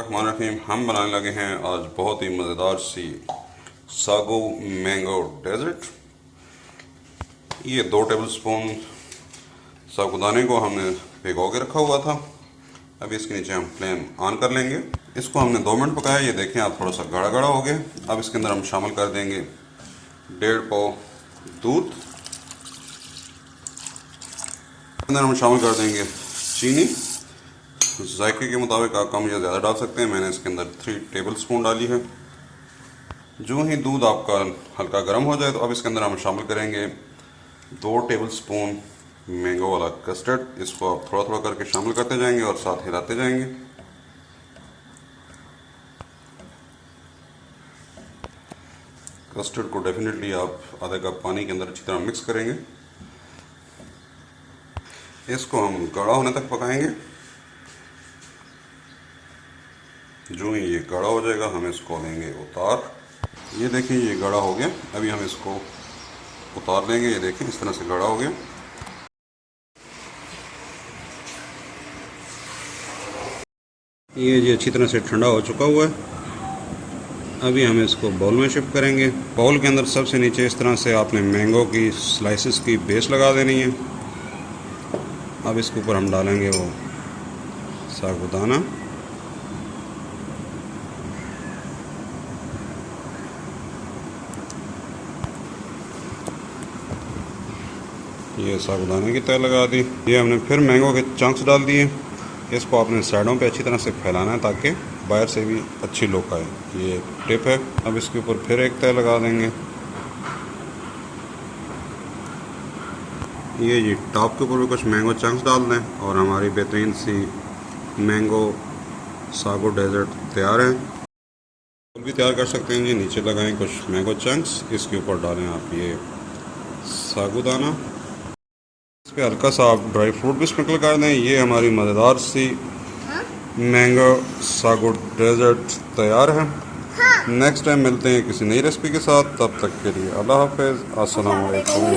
बिस्मिल्लाहिर्रहमानिर्रहीम। हम बनाने लगे हैं आज बहुत ही मज़ेदार सी सागो मैंगो डेजर्ट। ये 2 टेबलस्पून साबूदाने को हमने भिगो के रखा हुआ था। अभी इसके नीचे हम फ्लेम ऑन कर लेंगे। इसको हमने 2 मिनट पकाया। ये देखें आप, थोड़ा सा गाढ़ा गाढ़ा हो गया। अब इसके अंदर हम शामिल कर देंगे 1.5 पाव दूध। अंदर हम शामिल कर देंगे चीनी। जायके के मुताबिक आप कम या ज़्यादा डाल सकते हैं। मैंने इसके अंदर 3 टेबलस्पून डाली है। जो ही दूध आपका हल्का गर्म हो जाए तो अब इसके अंदर हम शामिल करेंगे 2 टेबलस्पून मैंगो वाला कस्टर्ड। इसको आप थोड़ा थोड़ा करके शामिल करते जाएंगे और साथ हिलाते जाएंगे। कस्टर्ड को डेफिनेटली आप आधा कप पानी के अंदर अच्छी तरह मिक्स करेंगे। इसको हम गाढ़ा होने तक पकाएंगे। जो ही ये गाढ़ा हो जाएगा हम इसको लेंगे उतार। ये देखिए ये गाढ़ा हो गया। अभी हम इसको उतार लेंगे। ये देखिए इस तरह से गाढ़ा हो गया। ये जी अच्छी तरह से ठंडा हो चुका हुआ है। अभी हम इसको बाउल में शिफ्ट करेंगे। बाउल के अंदर सबसे नीचे इस तरह से आपने मैंगो की स्लाइसेस की बेस लगा देनी है। अब इसके ऊपर हम डालेंगे वो साबूदाना। ये साबूदाने की तय लगा दी। ये हमने फिर मैंगो के चंक्स डाल दिए। इसको आपने साइडों पे अच्छी तरह से फैलाना है ताकि बाहर से भी अच्छी लुक आए। ये टिप है। अब इसके ऊपर फिर एक तय लगा देंगे। ये जी टॉप के ऊपर भी कुछ मैंगो चंक्स डाल दें और हमारी बेहतरीन सी मैंगो सागो डेजर्ट तैयार है। भी तैयार कर सकते हैं जी। नीचे लगाएं कुछ मैंगो चंक्स, इसके ऊपर डालें आप ये साबूदाना। इस पर हल्का सा आप ड्राई फ्रूट भी स्प्रिंकल कर दें। ये हमारी मज़ेदार सी मैंगो सागो डेजर्ट तैयार है। नेक्स्ट टाइम मिलते हैं किसी नई रेसिपी के साथ। तब तक के लिए अल्लाह हाफ़िज़। अस्सलाम वालेकुम।